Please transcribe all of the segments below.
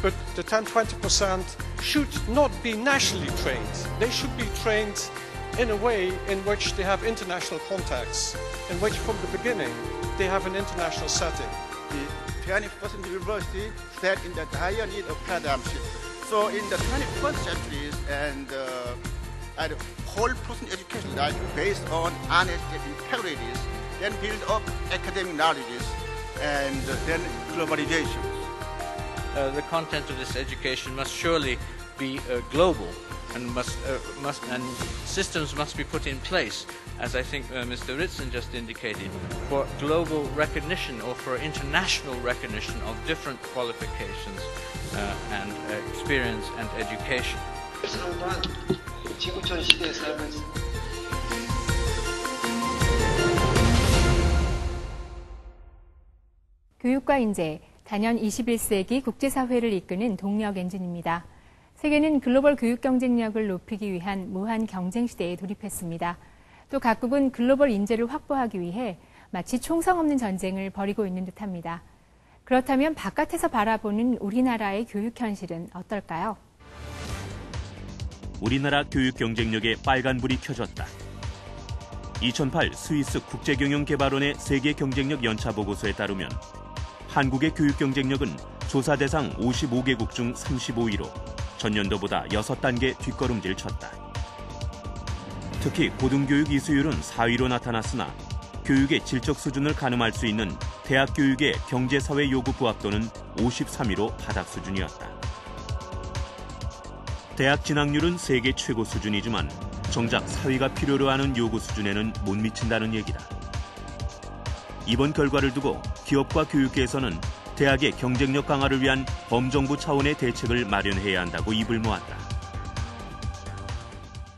but the 10-20% should not be nationally trained. They should be trained in a way in which they have international contacts, in which from the beginning they have an international setting. The 21st university stand in the dire need of paradigm shift. So in the 21st century, and whole person education like based on honesty and integrity, then build up academic knowledges, and then globalization. The content of this education must surely be global, and systems must be put in place, as I think Mr. Ritson just indicated, for global recognition or for international recognition of different qualifications and experience and education. 교육과 인재, 단연 21세기 국제사회를 이끄는 동력 엔진입니다. 세계는 글로벌 교육 경쟁력을 높이기 위한 무한 경쟁 시대에 돌입했습니다. 또 각국은 글로벌 인재를 확보하기 위해 마치 총성 없는 전쟁을 벌이고 있는 듯합니다. 그렇다면 바깥에서 바라보는 우리나라의 교육 현실은 어떨까요? 우리나라 교육 경쟁력에 빨간불이 켜졌다. 2008 스위스 국제경영개발원의 세계 경쟁력 연차보고서에 따르면 한국의 교육 경쟁력은 조사 대상 55개국 중 35위로 전년도보다 6단계 뒷걸음질 쳤다. 특히 고등교육 이수율은 4위로 나타났으나 교육의 질적 수준을 가늠할 수 있는 대학 교육의 경제사회 요구 부합도는 53위로 바닥 수준이었다. 대학 진학률은 세계 최고 수준이지만 정작 사회가 필요로 하는 요구 수준에는 못 미친다는 얘기다. 이번 결과를 두고 기업과 교육계에서는 대학의 경쟁력 강화를 위한 범정부 차원의 대책을 마련해야 한다고 입을 모았다.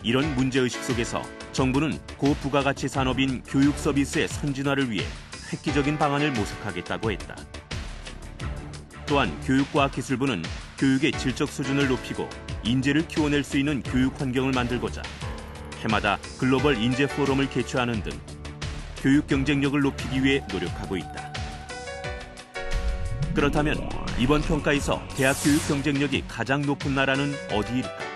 이런 문제의식 속에서 정부는 고부가가치 산업인 교육 서비스의 선진화를 위해 획기적인 방안을 모색하겠다고 했다. 또한 교육과학기술부는 교육의 질적 수준을 높이고 인재를 키워낼 수 있는 교육 환경을 만들고자 해마다 글로벌 인재 포럼을 개최하는 등 교육 경쟁력을 높이기 위해 노력하고 있다. 그렇다면 이번 평가에서 대학 교육 경쟁력이 가장 높은 나라는 어디일까?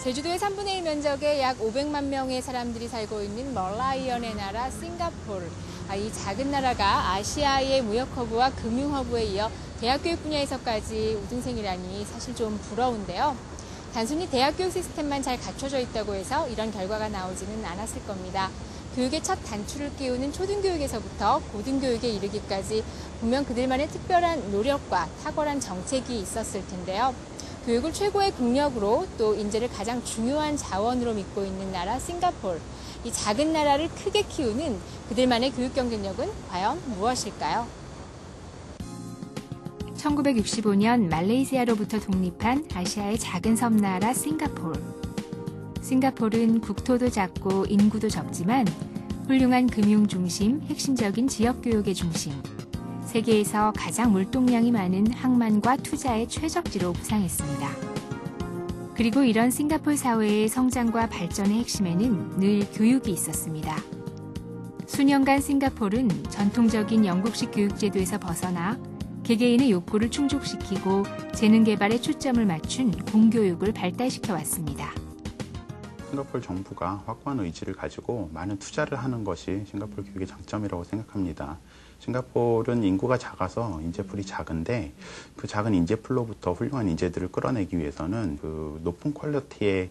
제주도의 3분의 1 면적에 약 500만 명의 사람들이 살고 있는 멀라이언의 나라 싱가포르. 이 작은 나라가 아시아의 무역 허브와 금융 허브에 이어 대학 교육 분야에서까지 우등생이라니 사실 좀 부러운데요. 단순히 대학 교육 시스템만 잘 갖춰져 있다고 해서 이런 결과가 나오지는 않았을 겁니다. 교육의 첫 단추를 끼우는 초등교육에서부터 고등교육에 이르기까지 분명 그들만의 특별한 노력과 탁월한 정책이 있었을 텐데요. 교육을 최고의 국력으로 또 인재를 가장 중요한 자원으로 믿고 있는 나라 싱가포르. 이 작은 나라를 크게 키우는 그들만의 교육 경쟁력은 과연 무엇일까요? 1965년 말레이시아로부터 독립한 아시아의 작은 섬나라 싱가포르. 싱가포르는 국토도 작고 인구도 적지만 훌륭한 금융 중심, 핵심적인 지역교육의 중심, 세계에서 가장 물동량이 많은 항만과 투자의 최적지로 부상했습니다. 그리고 이런 싱가포르 사회의 성장과 발전의 핵심에는 늘 교육이 있었습니다. 수년간 싱가포르는 전통적인 영국식 교육제도에서 벗어나 개개인의 욕구를 충족시키고 재능 개발에 초점을 맞춘 공교육을 발달시켜 왔습니다. 싱가포르 정부가 확고한 의지를 가지고 많은 투자를 하는 것이 싱가포르 교육의 장점이라고 생각합니다. 싱가포르는 인구가 작아서 인재풀이 작은데 그 작은 인재풀로부터 훌륭한 인재들을 끌어내기 위해서는 그 높은 퀄리티의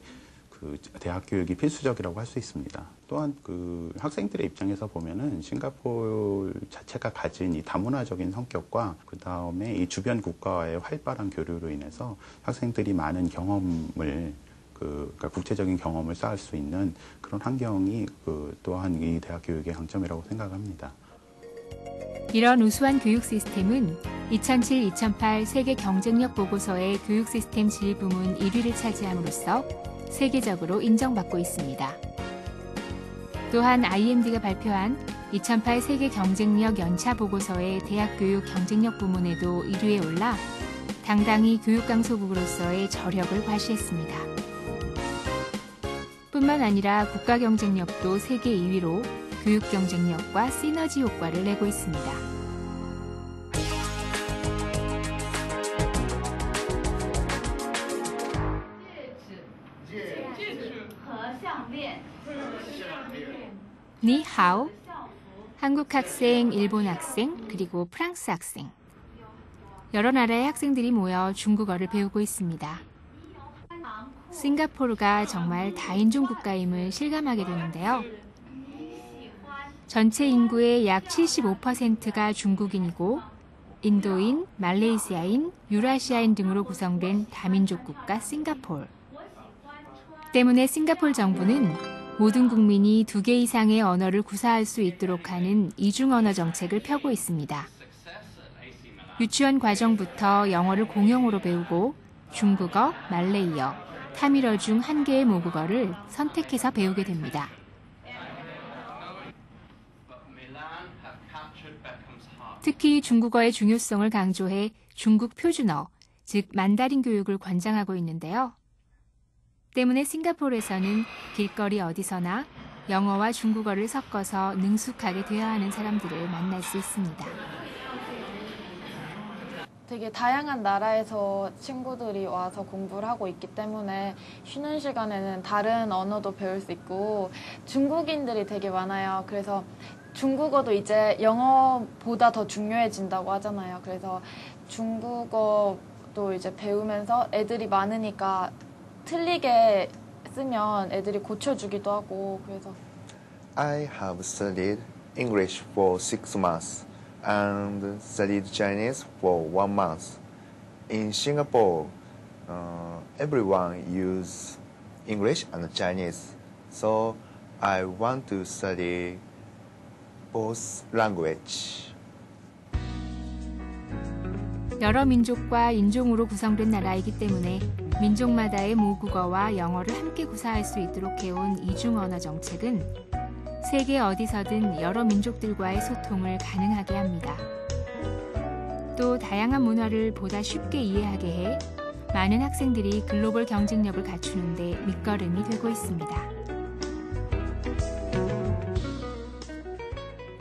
그 대학 교육이 필수적이라고 할 수 있습니다. 또한 그 학생들의 입장에서 보면은 싱가포르 자체가 가진 이 다문화적인 성격과 그 다음에 이 주변 국가와의 활발한 교류로 인해서 학생들이 많은 경험을 그러니까 국제적인 경험을 쌓을 수 있는 그런 환경이 또한 이 대학 교육의 강점이라고 생각합니다. 이런 우수한 교육 시스템은 2007-2008 세계 경쟁력 보고서의 교육 시스템 질 부문 1위를 차지함으로써 세계적으로 인정받고 있습니다. 또한 IMD가 발표한 2008 세계 경쟁력 연차 보고서의 대학 교육 경쟁력 부문에도 1위에 올라 당당히 교육 강소국으로서의 저력을 과시했습니다. 뿐만 아니라 국가 경쟁력도 세계 2위로 교육 경쟁력과 시너지 효과를 내고 있습니다. 니하오, 한국 학생, 일본 학생, 그리고 프랑스 학생. 여러 나라의 학생들이 모여 중국어를 배우고 있습니다. 싱가포르가 정말 다인종 국가임을 실감하게 되는데요. 전체 인구의 약 75%가 중국인이고 인도인, 말레이시아인, 유라시아인 등으로 구성된 다민족 국가 싱가포르. 때문에 싱가포르 정부는 모든 국민이 2개 이상의 언어를 구사할 수 있도록 하는 이중언어 정책을 펴고 있습니다. 유치원 과정부터 영어를 공용어로 배우고 중국어, 말레이어, 타밀어 중 1개의 모국어를 선택해서 배우게 됩니다. 특히 중국어의 중요성을 강조해 중국 표준어, 즉 만다린 교육을 권장하고 있는데요. 때문에 싱가포르에서는 길거리 어디서나 영어와 중국어를 섞어서 능숙하게 대화하는 사람들을 만날 수 있습니다. 되게 다양한 나라에서 친구들이 와서 공부를 하고 있기 때문에 쉬는 시간에는 다른 언어도 배울 수 있고 중국인들이 되게 많아요. 그래서 중국어도 이제 영어보다 더 중요해진다고 하잖아요. 그래서 중국어도 이제 배우면서 애들이 많으니까 틀리게 쓰면 애들이 고쳐주기도 하고 그래서 I have studied English for 6 months and studied Chinese for 1 month. In Singapore, everyone uses English and Chinese, so I want to study both language. 여러 민족과 인종으로 구성된 나라이기 때문에 민족마다의 모국어와 영어를 함께 구사할 수 있도록 해온 이중언어 정책은 세계 어디서든 여러 민족들과의 소통을 가능하게 합니다. 또 다양한 문화를 보다 쉽게 이해하게 해 많은 학생들이 글로벌 경쟁력을 갖추는 데 밑거름이 되고 있습니다.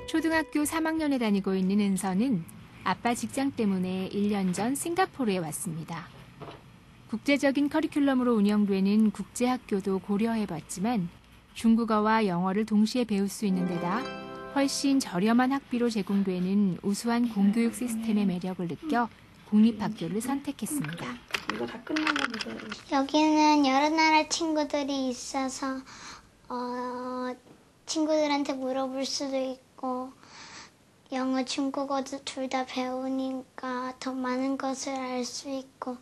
초등학교 3학년에 다니고 있는 은서는 아빠 직장 때문에 1년 전 싱가포르에 왔습니다. 국제적인 커리큘럼으로 운영되는 국제학교도 고려해봤지만 중국어와 영어를 동시에 배울 수 있는 데다 훨씬 저렴한 학비로 제공되는 우수한 공교육 시스템의 매력을 느껴 공립학교를 선택했습니다. 이거 다 끝나나 보다. 여기는 여러 나라 친구들이 있어서 친구들한테 물어볼 수도 있고 영어, 중국어도 둘 다 배우니까 더 많은 것을 알 수 있고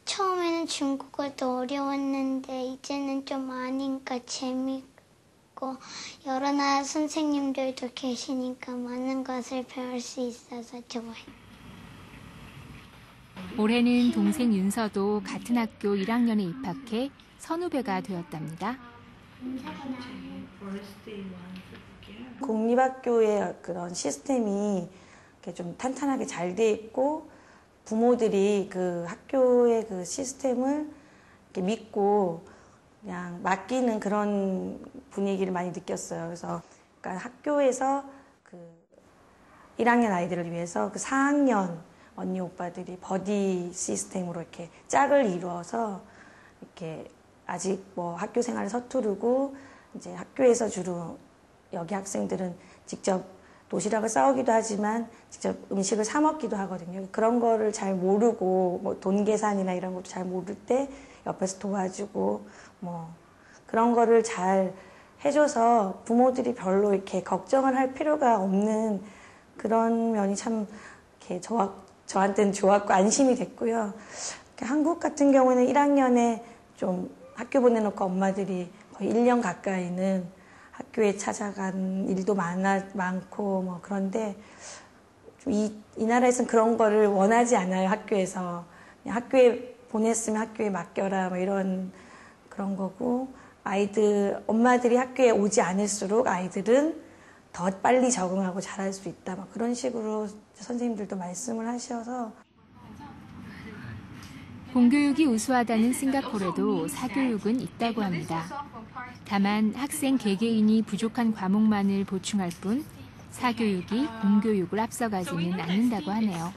처음에는 중국어도 어려웠는데 이제는 좀 아니까 재밌고 여러 나라 선생님들도 계시니까 많은 것을 배울 수 있어서 좋아요. 올해는 동생 윤서도 같은 학교 1학년에 입학해 선후배가 되었답니다. 공립학교의 그런 시스템이 좀 탄탄하게 잘 돼 있고 부모들이 그 학교의 그 시스템을 이렇게 믿고 그냥 맡기는 그런 분위기를 많이 느꼈어요. 그래서 그러니까 학교에서 그 1학년 아이들을 위해서 그 4학년 언니 오빠들이 버디 시스템으로 이렇게 짝을 이루어서 이렇게 아직 뭐 학교 생활을 서투르고 이제 학교에서 주로 여기 학생들은 직접 도시락을 싸오기도 하지만 직접 음식을 사 먹기도 하거든요. 그런 거를 잘 모르고 뭐 돈 계산이나 이런 것도 잘 모를 때 옆에서 도와주고 뭐 그런 거를 잘 해줘서 부모들이 별로 이렇게 걱정을 할 필요가 없는 그런 면이 참 이렇게 저한테는 좋았고 안심이 됐고요. 한국 같은 경우에는 1학년에 좀 학교 보내놓고 엄마들이 거의 1년 가까이는 학교에 찾아간 일도 많고 뭐 그런데 좀 이 나라에서는 그런 거를 원하지 않아요. 학교에서 그냥 학교에 보냈으면 학교에 맡겨라 뭐 이런 그런 거고 엄마들이 학교에 오지 않을수록 아이들은 더 빨리 적응하고 잘할 수 있다 막 그런 식으로 선생님들도 말씀을 하셔서 공교육이 우수하다는 싱가포르에도 사교육은 있다고 합니다. 다만 학생 개개인이 부족한 과목만을 보충할 뿐 사교육이 공교육을 앞서가지는 않는다고 하네요.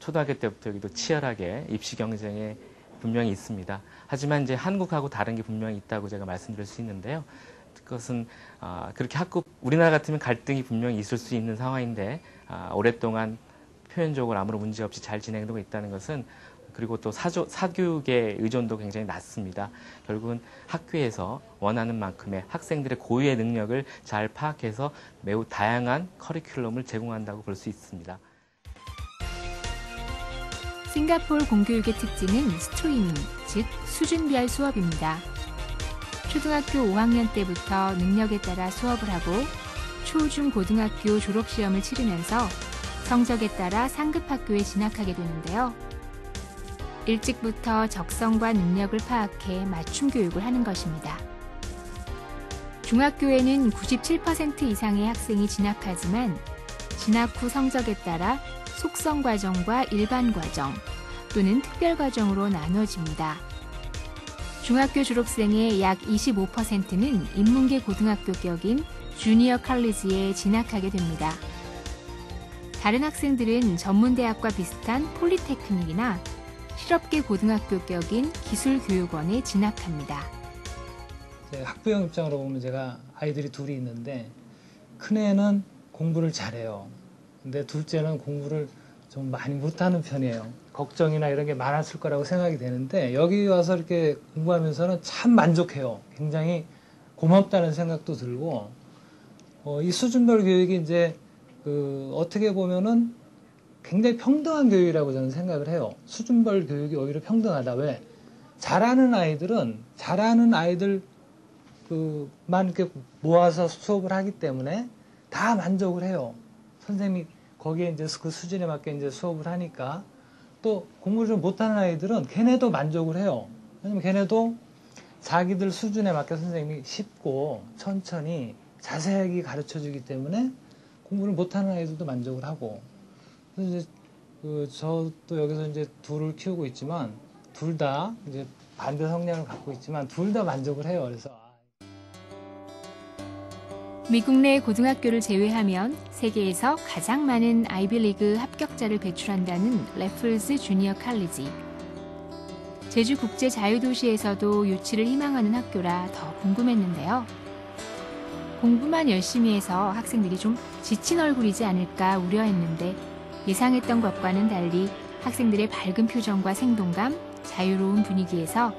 초등학교 때부터 여기도 치열하게 입시 경쟁에 분명히 있습니다. 하지만 이제 한국하고 다른 게 분명히 있다고 제가 말씀드릴 수 있는데요. 그것은 그렇게 우리나라 같으면 갈등이 분명히 있을 수 있는 상황인데 오랫동안 표현적으로 아무런 문제 없이 잘 진행되고 있다는 것은 그리고 또 사교육의 의존도 굉장히 낮습니다. 결국은 학교에서 원하는 만큼의 학생들의 고유의 능력을 잘 파악해서 매우 다양한 커리큘럼을 제공한다고 볼 수 있습니다. 싱가포르 공교육의 특징은 스트리밍, 즉 수준별 수업입니다. 초등학교 5학년 때부터 능력에 따라 수업을 하고 초, 중, 고등학교 졸업시험을 치르면서 성적에 따라 상급 학교에 진학하게 되는데요. 일찍부터 적성과 능력을 파악해 맞춤 교육을 하는 것입니다. 중학교에는 97% 이상의 학생이 진학하지만 진학 후 성적에 따라 속성 과정과 일반 과정 또는 특별 과정으로 나눠집니다. 중학교 졸업생의 약 25%는 인문계 고등학교 격인 주니어 컬리지에 진학하게 됩니다. 다른 학생들은 전문대학과 비슷한 폴리테크닉이나 실업계 고등학교 격인 기술교육원에 진학합니다. 학부형 입장으로 보면 제가 아이들이 둘이 있는데 큰애는 공부를 잘해요. 근데 둘째는 공부를 좀 많이 못하는 편이에요. 걱정이나 이런 게 많았을 거라고 생각이 되는데 여기 와서 이렇게 공부하면서는 참 만족해요. 굉장히 고맙다는 생각도 들고 이 수준별 교육이 이제 어떻게 보면은 굉장히 평등한 교육이라고 저는 생각을 해요. 수준별 교육이 오히려 평등하다. 왜? 잘하는 아이들만 이렇게 모아서 수업을 하기 때문에 다 만족을 해요. 선생님이 거기에 이제 그 수준에 맞게 이제 수업을 하니까 또 공부를 좀 못하는 아이들은 걔네도 만족을 해요. 왜냐면 걔네도 자기들 수준에 맞게 선생님이 쉽고 천천히 자세하게 가르쳐 주기 때문에 공부를 못하는 아이들도 만족을 하고. 그래서 이제 저도 여기서 이제 둘을 키우고 있지만 둘 다 이제 반대 성향을 갖고 있지만 둘 다 만족을 해요. 그래서 미국 내 고등학교를 제외하면 세계에서 가장 많은 아이비리그 합격자를 배출한다는 래플스 주니어 칼리지. 제주 국제 자유도시에서도 유치를 희망하는 학교라 더 궁금했는데요. 공부만 열심히 해서 학생들이 좀 지친 얼굴이지 않을까 우려했는데 예상했던 것과는 달리 학생들의 밝은 표정과 생동감, 자유로운 분위기에서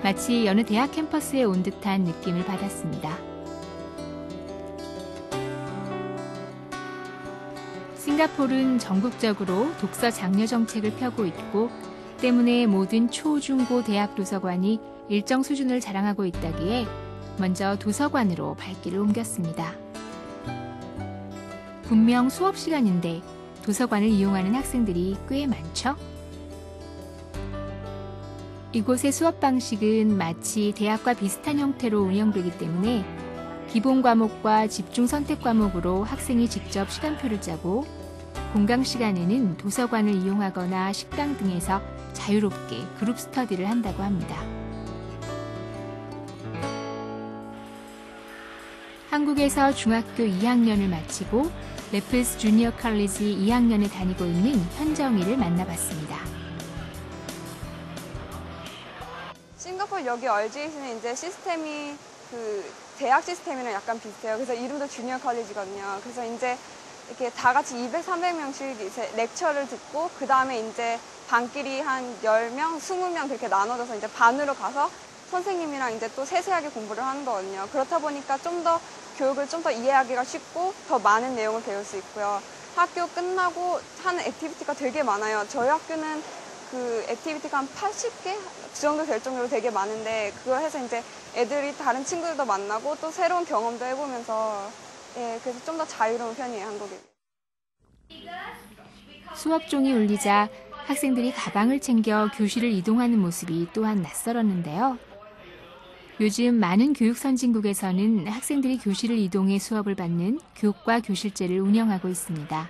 마치 여느 대학 캠퍼스에 온 듯한 느낌을 받았습니다. 싱가포르는 전국적으로 독서 장려 정책을 펴고 있고 때문에 모든 초, 중, 고 대학 도서관이 일정 수준을 자랑하고 있다기에 먼저 도서관으로 발길을 옮겼습니다. 분명 수업 시간인데 도서관을 이용하는 학생들이 꽤 많죠? 이곳의 수업 방식은 마치 대학과 비슷한 형태로 운영되기 때문에 기본 과목과 집중 선택 과목으로 학생이 직접 시간표를 짜고 공강 시간에는 도서관을 이용하거나 식당 등에서 자유롭게 그룹 스터디를 한다고 합니다. 한국에서 중학교 2학년을 마치고 래플스 주니어 컬리지 2학년에 다니고 있는 현정이를 만나봤습니다. 싱가포르 여기 RGC는 이제 시스템이 대학 시스템이랑 약간 비슷해요. 그래서 이름도 주니어 컬리지거든요. 그래서 이제 이렇게 다 같이 200, 300명씩 이제 렉처를 듣고 그 다음에 이제 반끼리 한 10명, 20명 그렇게 나눠져서 이제 반으로 가서 선생님이랑 이제 또 세세하게 공부를 하는 거거든요. 그렇다 보니까 좀 더 교육을 좀 더 이해하기가 쉽고 더 많은 내용을 배울 수 있고요. 학교 끝나고 하는 액티비티가 되게 많아요. 저희 학교는 그 액티비티가 한 80개 정도 될 정도로 되게 많은데 그걸 해서 이제 애들이 다른 친구들도 만나고 또 새로운 경험도 해보면서 그래서 좀 더 자유로운 편이에요, 한국이. 수업종이 울리자 학생들이 가방을 챙겨 교실을 이동하는 모습이 또한 낯설었는데요. 요즘 많은 교육 선진국에서는 학생들이 교실을 이동해 수업을 받는 교과 교실제를 운영하고 있습니다.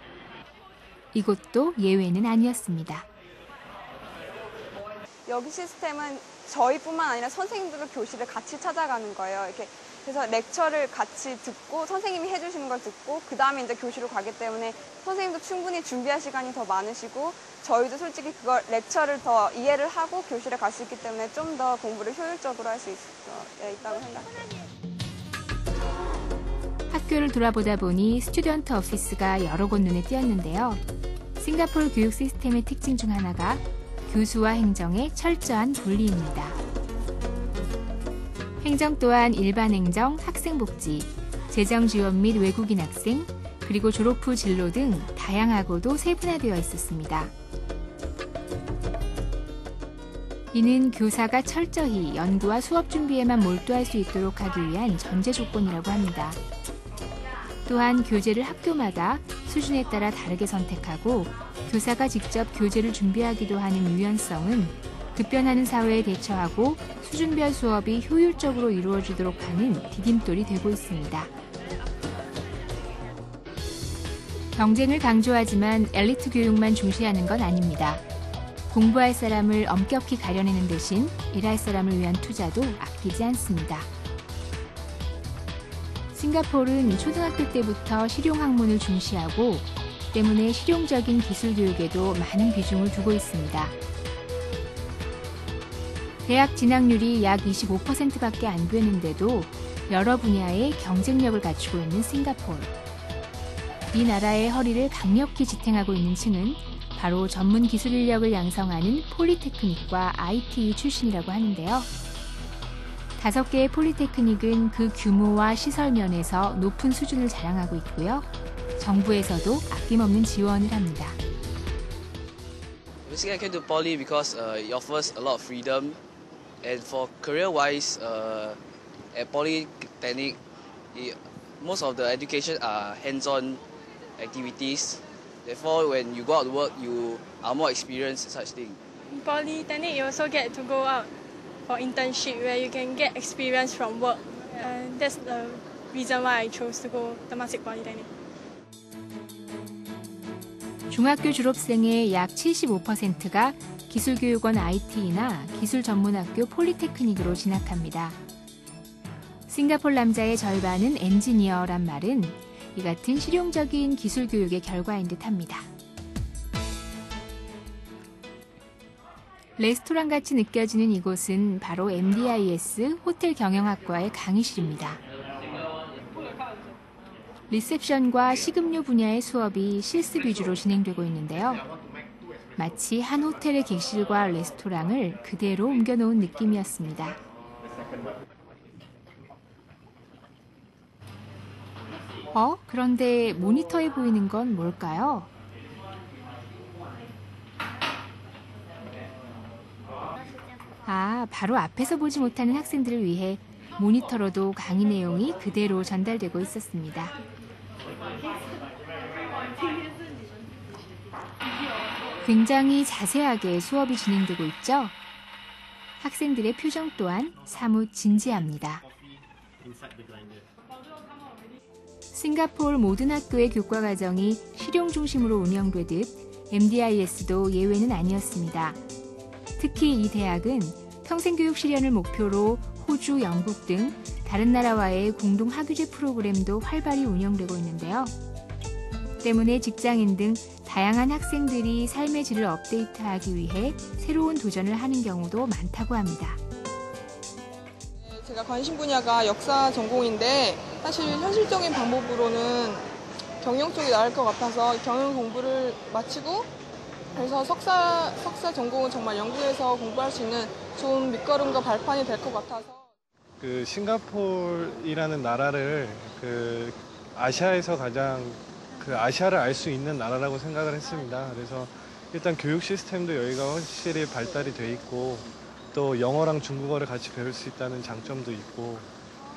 이곳도 예외는 아니었습니다. 여기 시스템은 저희뿐만 아니라 선생님들도 교실을 같이 찾아가는 거예요. 이렇게 그래서 렉처를 같이 듣고 선생님이 해주시는 걸 듣고 그 다음에 이제 교실로 가기 때문에 선생님도 충분히 준비할 시간이 더 많으시고 저희도 솔직히 그걸 렉처를 더 이해를 하고 교실에 갈 수 있기 때문에 좀 더 공부를 효율적으로 할 수 있다고 생각해요. 학교를 돌아보다 보니 스튜던트 오피스가 여러 곳 눈에 띄었는데요. 싱가포르 교육 시스템의 특징 중 하나가 교수와 행정의 철저한 분리입니다. 행정 또한 일반 행정, 학생복지, 재정 지원 및 외국인 학생, 그리고 졸업 후 진로 등 다양하고도 세분화되어 있었습니다. 이는 교사가 철저히 연구와 수업 준비에만 몰두할 수 있도록 하기 위한 전제 조건이라고 합니다. 또한 교재를 학교마다 수준에 따라 다르게 선택하고 교사가 직접 교재를 준비하기도 하는 유연성은 급변하는 사회에 대처하고 수준별 수업이 효율적으로 이루어지도록 하는 디딤돌이 되고 있습니다. 경쟁을 강조하지만 엘리트 교육만 중시하는 건 아닙니다. 공부할 사람을 엄격히 가려내는 대신 일할 사람을 위한 투자도 아끼지 않습니다. 싱가포르는 초등학교 때부터 실용학문을 중시하고 때문에 실용적인 기술 교육에도 많은 비중을 두고 있습니다. 대학 진학률이 약 25%밖에 안 되는데도 여러 분야의 경쟁력을 갖추고 있는 싱가포르. 이 나라의 허리를 강력히 지탱하고 있는 층은 바로 전문 기술 인력을 양성하는 폴리테크닉과 ITE 출신이라고 하는데요. 5개의 폴리테크닉은 그 규모와 시설 면에서 높은 수준을 자랑하고 있고요. 정부에서도 아낌없는 지원을 합니다. Basically, I came to Poly because it offers a lot of freedom, and for career-wise, at Polytechnic, most of the education are hands-on activities. Therefore, when you go out to work, you are more experienced in such things. In Polytechnic, you also get to go out for internship where you can get experience from work. That's the reason why I chose to go Temasek Polytechnic. 중학교 졸업생의 약 75%가 기술교육원 IT나 기술전문학교 폴리테크닉으로 진학합니다. 싱가포르 남자의 절반은 엔지니어란 말은 이 같은 실용적인 기술교육의 결과인 듯합니다. 레스토랑같이 느껴지는 이곳은 바로 MDIS 호텔 경영학과의 강의실입니다. 리셉션과 식음료 분야의 수업이 실습 위주로 진행되고 있는데요. 마치 한 호텔의 객실과 레스토랑을 그대로 옮겨놓은 느낌이었습니다. 그런데 모니터에 보이는 건 뭘까요? 바로 앞에서 보지 못하는 학생들을 위해 모니터로도 강의 내용이 그대로 전달되고 있었습니다. 굉장히 자세하게 수업이 진행되고 있죠? 학생들의 표정 또한 사뭇 진지합니다. 싱가포르 모든 학교의 교과 과정이 실용 중심으로 운영되듯 MDIS도 예외는 아니었습니다. 특히 이 대학은 평생교육 실현을 목표로 호주, 영국 등 다른 나라와의 공동 학위제 프로그램도 활발히 운영되고 있는데요. 때문에 직장인 등 다양한 학생들이 삶의 질을 업데이트하기 위해 새로운 도전을 하는 경우도 많다고 합니다. 제가 관심 분야가 역사 전공인데 사실 현실적인 방법으로는 경영 쪽이 나을 것 같아서 경영 공부를 마치고 그래서 석사 전공은 정말 영국에서 공부할 수 있는 좋은 밑거름과 발판이 될 것 같아서 싱가포르라는 나라를 아시아에서 가장 아시아를 알 수 있는 나라라고 생각을 했습니다. 그래서 일단 교육 시스템도 여기가 확실히 발달이 돼 있고 또 영어랑 중국어를 같이 배울 수 있다는 장점도 있고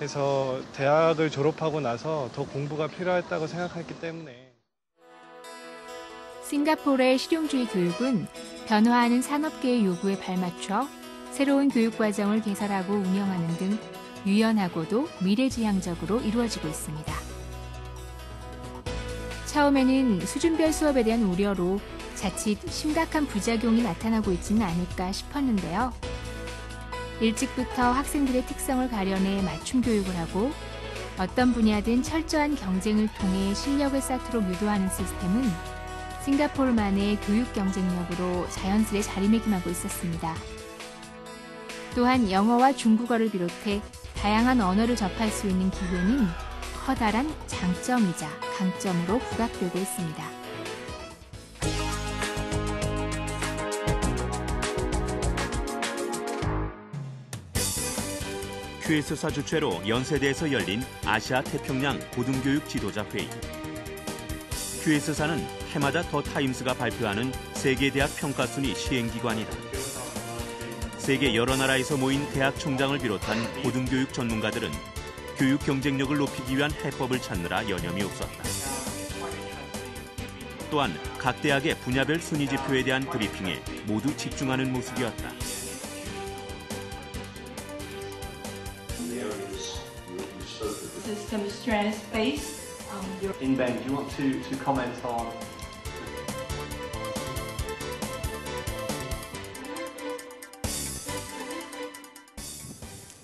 해서 대학을 졸업하고 나서 더 공부가 필요했다고 생각했기 때문에 싱가포르의 실용주의 교육은 변화하는 산업계의 요구에 발맞춰 새로운 교육 과정을 개설하고 운영하는 등 유연하고도 미래지향적으로 이루어지고 있습니다. 처음에는 수준별 수업에 대한 우려로 자칫 심각한 부작용이 나타나고 있지는 않을까 싶었는데요. 일찍부터 학생들의 특성을 가려내 맞춤 교육을 하고 어떤 분야든 철저한 경쟁을 통해 실력을 쌓도록 유도하는 시스템은 싱가포르만의 교육 경쟁력으로 자연스레 자리매김하고 있었습니다. 또한 영어와 중국어를 비롯해 다양한 언어를 접할 수 있는 기회는 커다란 장점이자 강점으로 부각되고 있습니다. QS사 주최로 연세대에서 열린 아시아 태평양 고등교육 지도자 회의. QS사는 해마다 더 타임스가 발표하는 세계 대학 평가 순위 시행기관이다. 세계 여러 나라에서 모인 대학 총장을 비롯한 고등교육 전문가들은 교육 경쟁력을 높이기 위한 해법을 찾느라 여념이 없었다. 또한 각 대학의 분야별 순위 지표에 대한 브리핑에 모두 집중하는 모습이었다. System strength base. Inben, do you want to comment on?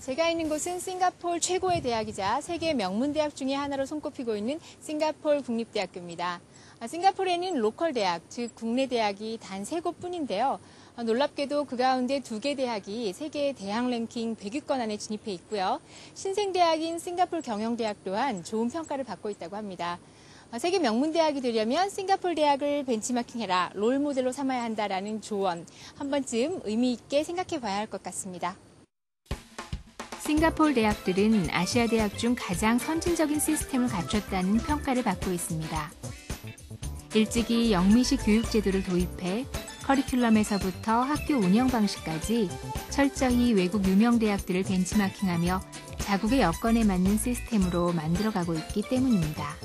제가 있는 곳은 싱가포르 최고의 대학이자 세계 명문대학 중에 하나로 손꼽히고 있는 싱가포르 국립대학교입니다. 싱가포르에는 로컬 대학, 즉 국내 대학이 단 3곳뿐인데요. 놀랍게도 그 가운데 2개 대학이 세계 대학 랭킹 100위권 안에 진입해 있고요. 신생대학인 싱가포르 경영대학 또한 좋은 평가를 받고 있다고 합니다. 세계 명문대학이 되려면 싱가포르 대학을 벤치마킹해라, 롤모델로 삼아야 한다라는 조언, 한 번쯤 의미 있게 생각해 봐야 할 것 같습니다. 싱가포르 대학들은 아시아 대학 중 가장 선진적인 시스템을 갖췄다는 평가를 받고 있습니다. 일찍이 영미식 교육 제도를 도입해 커리큘럼에서부터 학교 운영 방식까지 철저히 외국 유명 대학들을 벤치마킹하며 자국의 여건에 맞는 시스템으로 만들어가고 있기 때문입니다.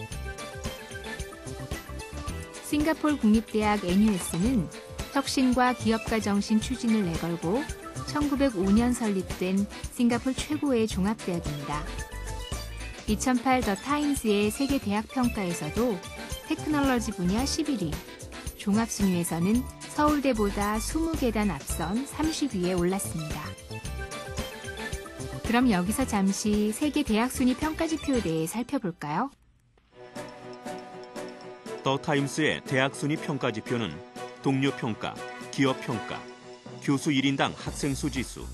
싱가포르 국립대학 NUS는 혁신과 기업가 정신 추진을 내걸고 1905년 설립된 싱가포르 최고의 종합대학입니다. 2008 더 타임스의 세계 대학 평가에서도 테크놀로지 분야 11위, 종합순위에서는 서울대보다 20계단 앞선 30위에 올랐습니다. 그럼 여기서 잠시 세계 대학 순위 평가 지표에 대해 살펴볼까요? 더 타임스의 대학 순위 평가 지표는 동료 평가, 기업 평가, 교수 1인당 학생 수 지수,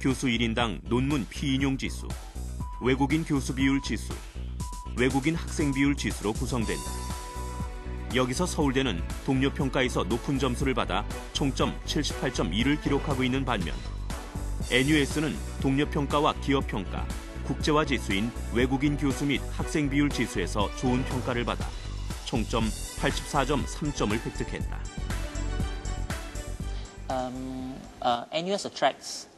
교수 1인당 논문 피인용 지수, 외국인 교수 비율 지수, 외국인 학생 비율 지수로 구성된다. 여기서 서울대는 동료 평가에서 높은 점수를 받아 총점 78.2를 기록하고 있는 반면 NUS는 동료 평가와 기업 평가, 국제화 지수인 외국인 교수 및 학생 비율 지수에서 좋은 평가를 받아 총점 84.3점을 획득했다. NUS attracts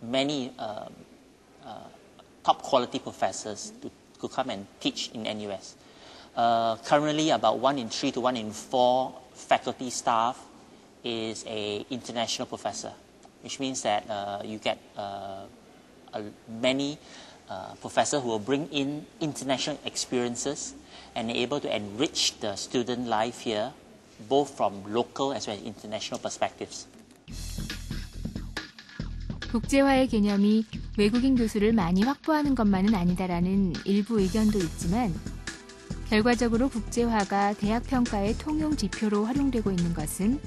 many top quality professors to come and teach in NUS. Currently, about 1 in 3 to 1 in 4 faculty staff is an international professor, which means that you get many professors who will bring in international experiences and able to enrich the student life here, both from local as well as international perspectives. 국제화의 개념이 외국인 교수를 많이 확보하는 것만은 아니다라는 일부 의견도 있지만 결과적으로 국제화가 대학 평가의 통용 지표로 활용되고 있는 것은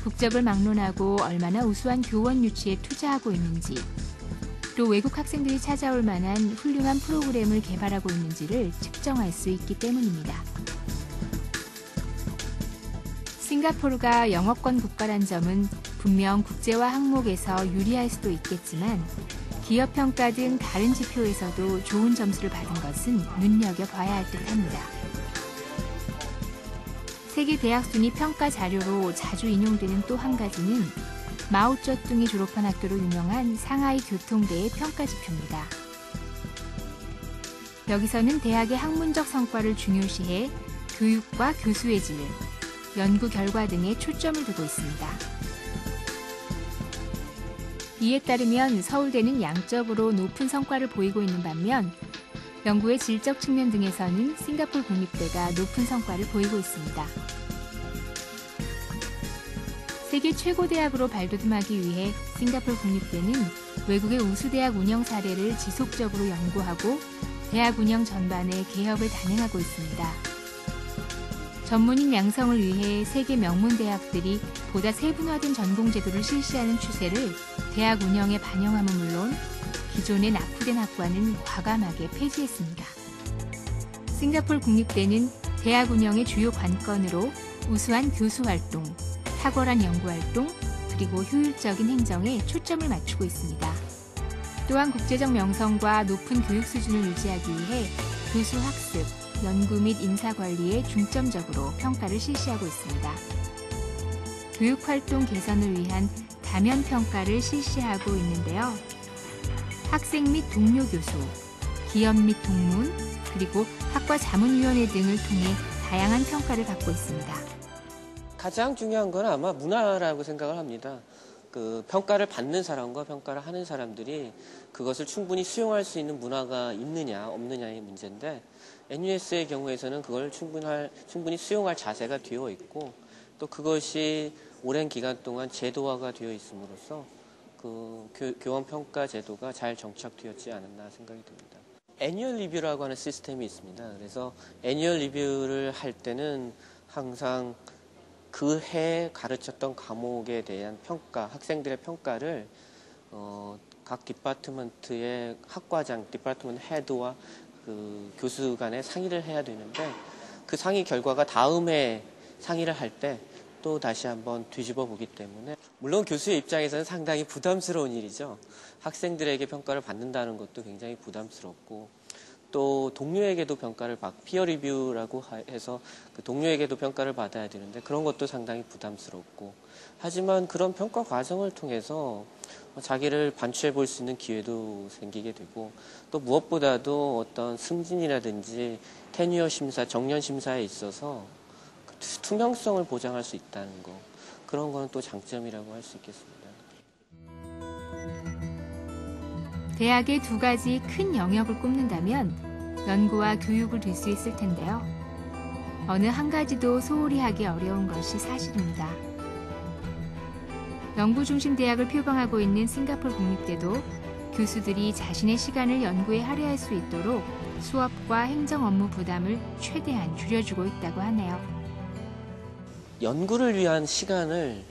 국적을 막론하고 얼마나 우수한 교원 유치에 투자하고 있는지, 또 외국 학생들이 찾아올 만한 훌륭한 프로그램을 개발하고 있는지를 측정할 수 있기 때문입니다. 싱가포르가 영어권 국가란 점은 분명 국제화 항목에서 유리할 수도 있겠지만 기업 평가 등 다른 지표에서도 좋은 점수를 받은 것은 눈여겨봐야 할 듯합니다. 세계 대학 순위 평가 자료로 자주 인용되는 또 한 가지는 마오쩌둥이 졸업한 학교로 유명한 상하이 교통대의 평가 지표입니다. 여기서는 대학의 학문적 성과를 중요시해 교육과 교수의 질, 연구 결과 등에 초점을 두고 있습니다. 이에 따르면 서울대는 양적으로 높은 성과를 보이고 있는 반면 연구의 질적 측면 등에서는 싱가포르 국립대가 높은 성과를 보이고 있습니다. 세계 최고 대학으로 발돋움하기 위해 싱가포르 국립대는 외국의 우수대학 운영 사례를 지속적으로 연구하고 대학 운영 전반에 개혁을 단행하고 있습니다. 전문인 양성을 위해 세계 명문 대학들이 보다 세분화된 전공 제도를 실시하는 추세를 대학 운영에 반영함은 물론 기존의 낙후된 학과는 과감하게 폐지했습니다. 싱가포르 국립대는 대학 운영의 주요 관건으로 우수한 교수 활동, 탁월한 연구 활동, 그리고 효율적인 행정에 초점을 맞추고 있습니다. 또한 국제적 명성과 높은 교육 수준을 유지하기 위해 교수 학습, 연구 및 인사 관리에 중점적으로 평가를 실시하고 있습니다. 교육 활동 개선을 위한 다면 평가를 실시하고 있는데요. 학생 및 동료 교수, 기업 및 동문, 그리고 학과 자문위원회 등을 통해 다양한 평가를 받고 있습니다. 가장 중요한 건 아마 문화라고 생각을 합니다. 그 평가를 받는 사람과 평가를 하는 사람들이 그것을 충분히 수용할 수 있는 문화가 있느냐 없느냐의 문제인데 NUS의 경우에서는 그걸 충분히 수용할 자세가 되어 있고 또 그것이 오랜 기간 동안 제도화가 되어 있음으로써 그 교원 평가 제도가 잘 정착되었지 않았나 생각이 듭니다. 애뉴얼 리뷰라고 하는 시스템이 있습니다. 그래서 애뉴얼 리뷰를 할 때는 항상 그 해 가르쳤던 과목에 대한 평가, 학생들의 평가를 각 디파트먼트의 학과장, 디파트먼트 헤드와 그 교수 간에 상의를 해야 되는데 그 상의 결과가 다음에 상의를 할 때 또 다시 한번 뒤집어 보기 때문에 물론 교수의 입장에서는 상당히 부담스러운 일이죠. 학생들에게 평가를 받는다는 것도 굉장히 부담스럽고 또 동료에게도 평가를 피어 리뷰라고 해서 그 동료에게도 평가를 받아야 되는데 그런 것도 상당히 부담스럽고 하지만 그런 평가 과정을 통해서 자기를 반추해 볼 수 있는 기회도 생기게 되고 또 무엇보다도 어떤 승진이라든지 테뉴어 심사, 정년 심사에 있어서 투명성을 보장할 수 있다는 거 그런 거는 또 장점이라고 할 수 있겠습니다. 대학의 두 가지 큰 영역을 꼽는다면 연구와 교육을 들 수 있을 텐데요. 어느 한 가지도 소홀히 하기 어려운 것이 사실입니다. 연구 중심 대학을 표방하고 있는 싱가포르 국립대도 교수들이 자신의 시간을 연구에 할애할 수 있도록 수업과 행정 업무 부담을 최대한 줄여주고 있다고 하네요. 연구를 위한 시간을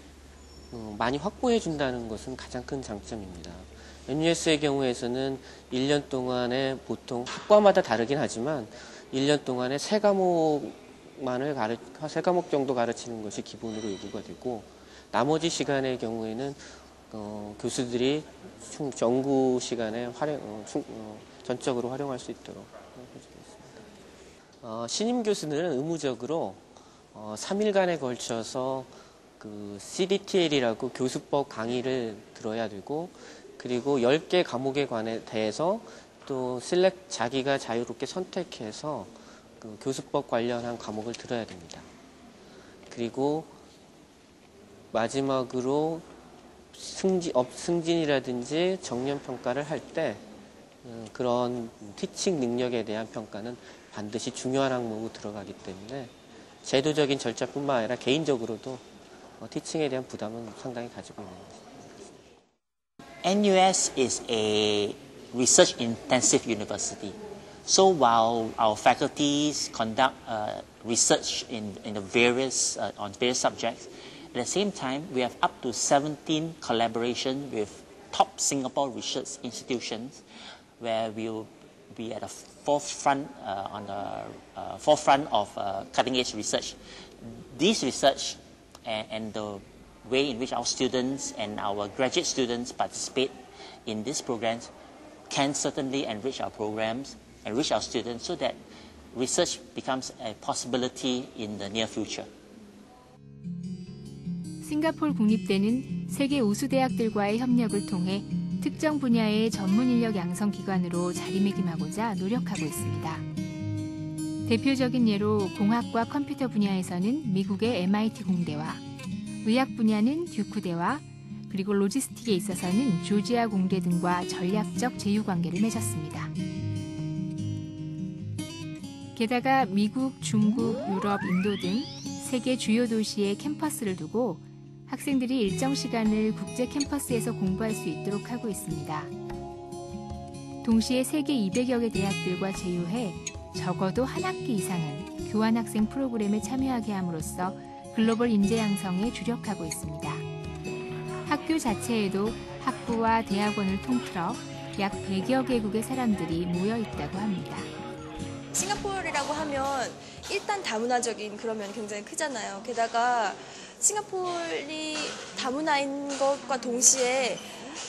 많이 확보해 준다는 것은 가장 큰 장점입니다. NUS의 경우에서는 1년 동안에 보통 학과마다 다르긴 하지만 1년 동안에 3과목 정도 가르치는 것이 기본으로 요구가 되고 나머지 시간의 경우에는 교수들이 연구 시간에 전적으로 활용할 수 있도록 해주겠습니다. 신임 교수들은 의무적으로 3일간에 걸쳐서 그 CDTL이라고 교수법 강의를 들어야 되고 그리고 10개 과목에 대해서 또 자기가 자유롭게 선택해서 그 교수법 관련한 과목을 들어야 됩니다. 그리고 마지막으로 승진이라든지 정년평가를 할 때 그런 티칭 능력에 대한 평가는 반드시 중요한 항목으로 들어가기 때문에 제도적인 절차뿐만 아니라 개인적으로도 티칭에 대한 부담은 상당히 가지고 있는 것입니다. NUS is a research-intensive university. So while our faculties conduct research on various subjects, at the same time we have up to 17 collaboration with top Singapore research institutions, where we will be at the forefront of cutting-edge research. This research and the way in which our students and our graduate students participate in these programs can certainly enrich our programs, enrich our students, so that research becomes a possibility in the near future. 싱가포르 국립대는 세계 우수 대학들과의 협력을 통해 특정 분야의 전문 인력 양성 기관으로 자리매김하고자 노력하고 있습니다. 대표적인 예로 공학과 컴퓨터 분야에서는 미국의 MIT 공대와 의학 분야는 듀크대와 그리고 로지스틱에 있어서는 조지아 공대 등과 전략적 제휴 관계를 맺었습니다. 게다가 미국, 중국, 유럽, 인도 등 세계 주요 도시에 캠퍼스를 두고 학생들이 일정 시간을 국제 캠퍼스에서 공부할 수 있도록 하고 있습니다. 동시에 세계 200여 개 대학들과 제휴해 적어도 한 학기 이상은 교환학생 프로그램에 참여하게 함으로써 글로벌 인재 양성에 주력하고 있습니다. 학교 자체에도 학부와 대학원을 통틀어 약 100여 개국의 사람들이 모여 있다고 합니다. 싱가포르라고 하면 일단 다문화적인 그런 면이 굉장히 크잖아요. 게다가 싱가포르이 다문화인 것과 동시에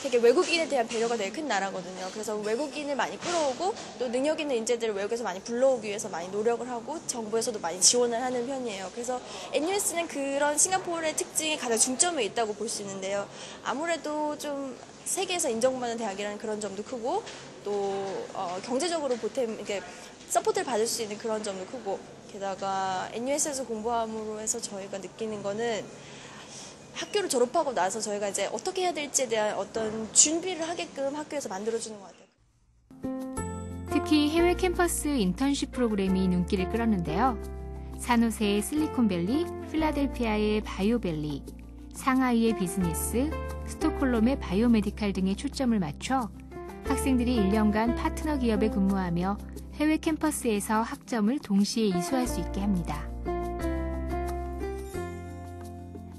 되게 외국인에 대한 배려가 되게 큰 나라거든요. 그래서 외국인을 많이 끌어오고 또 능력 있는 인재들을 외국에서 많이 불러오기 위해서 많이 노력을 하고 정부에서도 많이 지원을 하는 편이에요. 그래서 NUS는 그런 싱가포르의 특징이 가장 중점에 있다고 볼 수 있는데요. 아무래도 좀 세계에서 인정받는 대학이라는 그런 점도 크고 또 경제적으로 보탬 이렇게 서포트를 받을 수 있는 그런 점도 크고 게다가 NUS에서 공부함으로 해서 저희가 느끼는 거는 학교를 졸업하고 나서 저희가 이제 어떻게 해야 될지에 대한 어떤 준비를 하게끔 학교에서 만들어주는 것 같아요. 특히 해외 캠퍼스 인턴십 프로그램이 눈길을 끌었는데요. 산호세의 실리콘밸리, 필라델피아의 바이오밸리, 상하이의 비즈니스, 스톡홀름의 바이오메디칼 등에 초점을 맞춰 학생들이 1년간 파트너 기업에 근무하며 해외 캠퍼스에서 학점을 동시에 이수할 수 있게 합니다.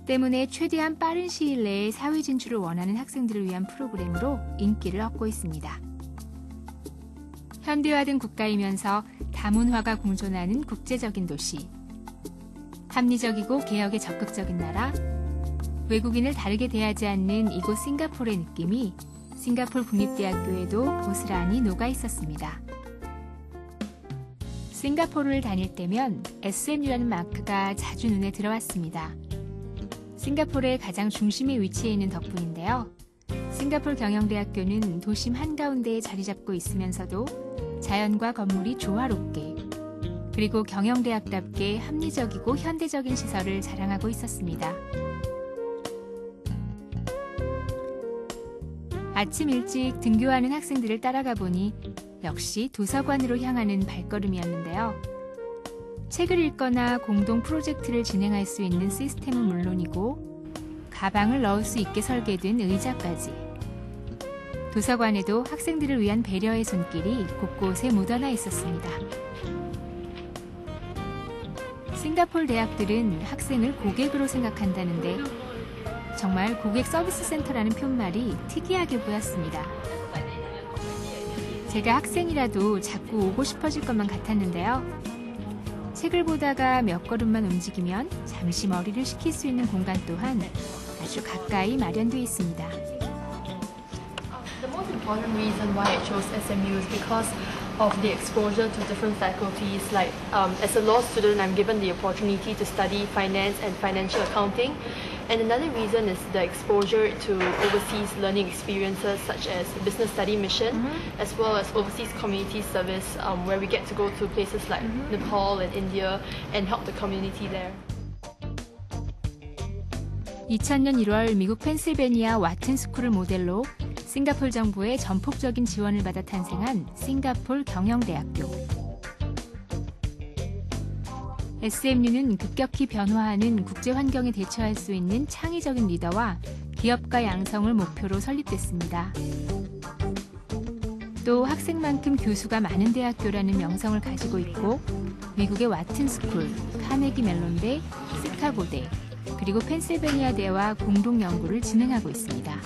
때문에 최대한 빠른 시일 내에 사회 진출을 원하는 학생들을 위한 프로그램으로 인기를 얻고 있습니다. 현대화된 국가이면서 다문화가 공존하는 국제적인 도시, 합리적이고 개혁에 적극적인 나라, 외국인을 다르게 대하지 않는 이곳 싱가포르의 느낌이 싱가포르 국립대학교에도 고스란히 녹아 있었습니다. 싱가포르를 다닐 때면 SMU라는 마크가 자주 눈에 들어왔습니다. 싱가포르의 가장 중심에 위치해 있는 덕분인데요. 싱가포르 경영대학교는 도심 한가운데에 자리 잡고 있으면서도 자연과 건물이 조화롭게 그리고 경영대학답게 합리적이고 현대적인 시설을 자랑하고 있었습니다. 아침 일찍 등교하는 학생들을 따라가 보니 역시 도서관으로 향하는 발걸음이었는데요. 책을 읽거나 공동 프로젝트를 진행할 수 있는 시스템은 물론이고 가방을 넣을 수 있게 설계된 의자까지. 도서관에도 학생들을 위한 배려의 손길이 곳곳에 묻어나 있었습니다. 싱가포르 대학들은 학생을 고객으로 생각한다는데 정말 고객 서비스 센터라는 표말이 특이하게 보였습니다. 제가 학생이라도 자꾸 오고 싶어질 것만 같았는데요. 책을 보다가 몇 걸음만 움직이면 잠시 머리를 식힐 수 있는 공간 또한 아주 가까이 마련되어 있습니다. The most important reason why I chose SMU is because of the exposure to different faculties. Like as a law student, I'm given the opportunity to study finance and financial accounting. And another reason is the exposure to overseas learning experiences such as business study mission, as well as overseas community service, where we get to go to places like Nepal and India and help the community there. 2000년 1월 미국 펜실베니아 와튼 스쿨을 모델로 싱가포르 정부의 전폭적인 지원을 받아 탄생한 싱가포르 경영대학교. SMU는 급격히 변화하는 국제 환경에 대처할 수 있는 창의적인 리더와 기업가 양성을 목표로 설립됐습니다. 또 학생만큼 교수가 많은 대학교라는 명성을 가지고 있고 미국의 와튼 스쿨, 카네기 멜론대, 시카고대, 그리고 펜실베니아대와 공동 연구를 진행하고 있습니다.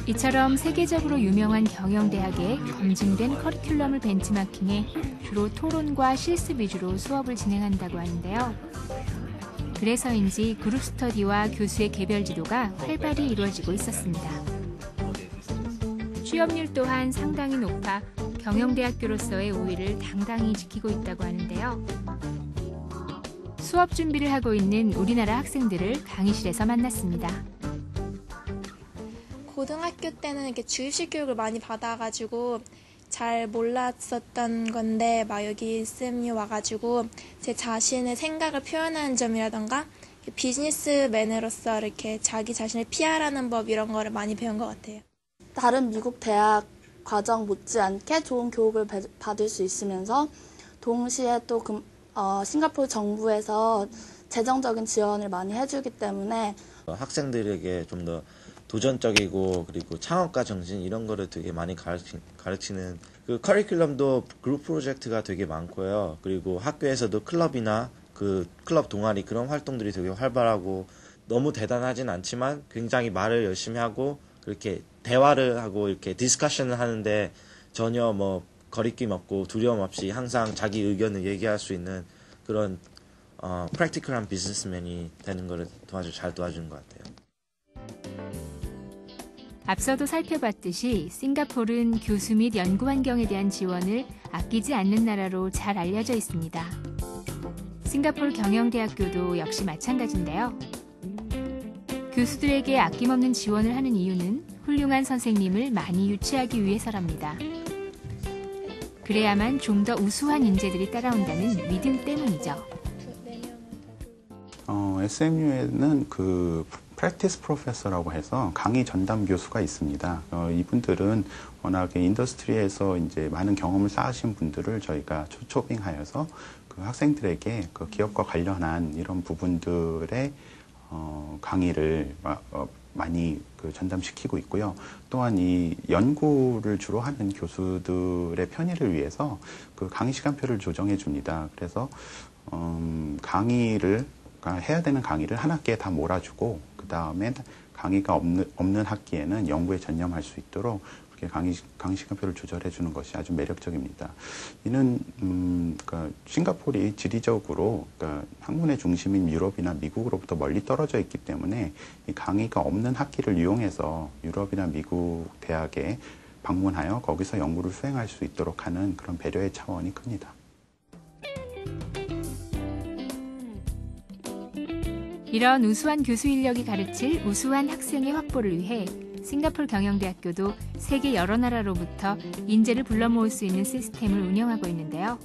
이처럼 세계적으로 유명한 경영대학의 검증된 커리큘럼을 벤치마킹해 주로 토론과 실습 위주로 수업을 진행한다고 하는데요. 그래서인지 그룹 스터디와 교수의 개별 지도가 활발히 이루어지고 있었습니다. 취업률 또한 상당히 높아 경영대학교로서의 우위를 당당히 지키고 있다고 하는데요. 수업 준비를 하고 있는 우리나라 학생들을 강의실에서 만났습니다. 고등학교 때는 이렇게 주입식 교육을 많이 받아가지고 잘 몰랐었던 건데 막 여기 SMU 와가지고 제 자신의 생각을 표현하는 점이라던가 비즈니스맨으로서 이렇게 자기 자신을 PR하는 법 이런 거를 많이 배운 것 같아요. 다른 미국 대학 과정 못지않게 좋은 교육을 받을 수 있으면서 동시에 또 싱가포르 정부에서 재정적인 지원을 많이 해주기 때문에 학생들에게 좀 더 도전적이고 그리고 창업가 정신 이런 거를 되게 많이 가르치는 그 커리큘럼도 그룹 프로젝트가 되게 많고요. 그리고 학교에서도 클럽이나 그 클럽 동아리 그런 활동들이 되게 활발하고 너무 대단하진 않지만 굉장히 말을 열심히 하고 그렇게 대화를 하고 이렇게 디스커션을 하는데 전혀 뭐 거리낌 없고 두려움 없이 항상 자기 의견을 얘기할 수 있는 그런 프랙티컬한 비즈니스맨이 되는 거를 잘 도와주는 것 같아요. 앞서도 살펴봤듯이 싱가포르는 교수 및 연구 환경에 대한 지원을 아끼지 않는 나라로 잘 알려져 있습니다. 싱가포르 경영대학교도 역시 마찬가지인데요. 교수들에게 아낌없는 지원을 하는 이유는 훌륭한 선생님을 많이 유치하기 위해서랍니다. 그래야만 좀 더 우수한 인재들이 따라온다는 믿음 때문이죠. SMU에는 그 프랙티스 프로페서라고 해서 강의 전담 교수가 있습니다. 이분들은 워낙에 인더스트리에서 이제 많은 경험을 쌓으신 분들을 저희가 초빙하여서 그 학생들에게 그 기업과 관련한 이런 부분들의 강의를 많이 전담시키고 있고요. 또한 이 연구를 주로 하는 교수들의 편의를 위해서 그 강의 시간표를 조정해 줍니다. 그래서 해야 되는 강의를 한 학기에 다 몰아주고 그 다음에 강의가 없는 학기에는 연구에 전념할 수 있도록 그렇게 강의 시간표를 조절해 주는 것이 아주 매력적입니다. 이는 그러니까 싱가포르이 지리적으로 그러니까 학문의 중심인 유럽이나 미국으로부터 멀리 떨어져 있기 때문에 이 강의가 없는 학기를 이용해서 유럽이나 미국 대학에 방문하여 거기서 연구를 수행할 수 있도록 하는 그런 배려의 차원이 큽니다. 이런 우수한 교수 인력이 가르칠 우수한 학생의 확보를 위해 싱가포르 경영대학교도 세계 여러 나라로부터 인재를 불러 모을 수 있는 시스템을 운영하고 있는데요.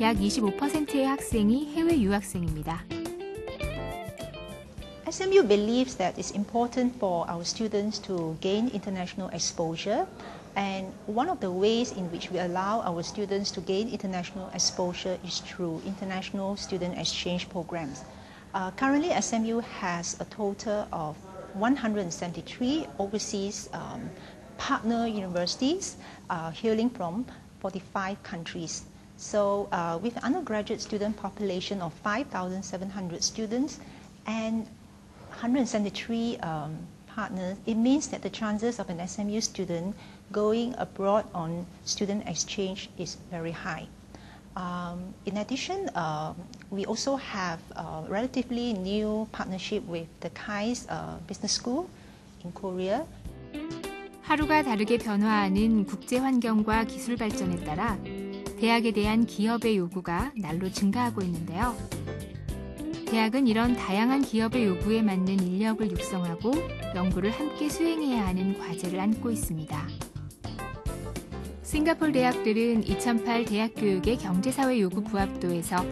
약 25%의 학생이 해외 유학생입니다. SMU believes that it's important for our students to gain international exposure, and one of the ways in which we allow our students to gain international exposure is through international student exchange programs. Currently, SMU has a total of 173 overseas partner universities hailing from 45 countries. So with an undergraduate student population of 5,700 students and 173 partners, it means that the chances of an SMU student going abroad on student exchange is very high. In addition, we also have a relatively new partnership with the KAIST Business School in Korea. 하루가 다르게 변화하는 국제 환경과 기술 발전에 따라 대학에 대한 기업의 요구가 날로 증가하고 있는데요. 대학은 이런 다양한 기업의 요구에 맞는 인력을 육성하고 연구를 함께 수행해야 하는 과제를 안고 있습니다. 싱가포르 대학들은 2008 대학교육의 경제사회 요구 부합도에서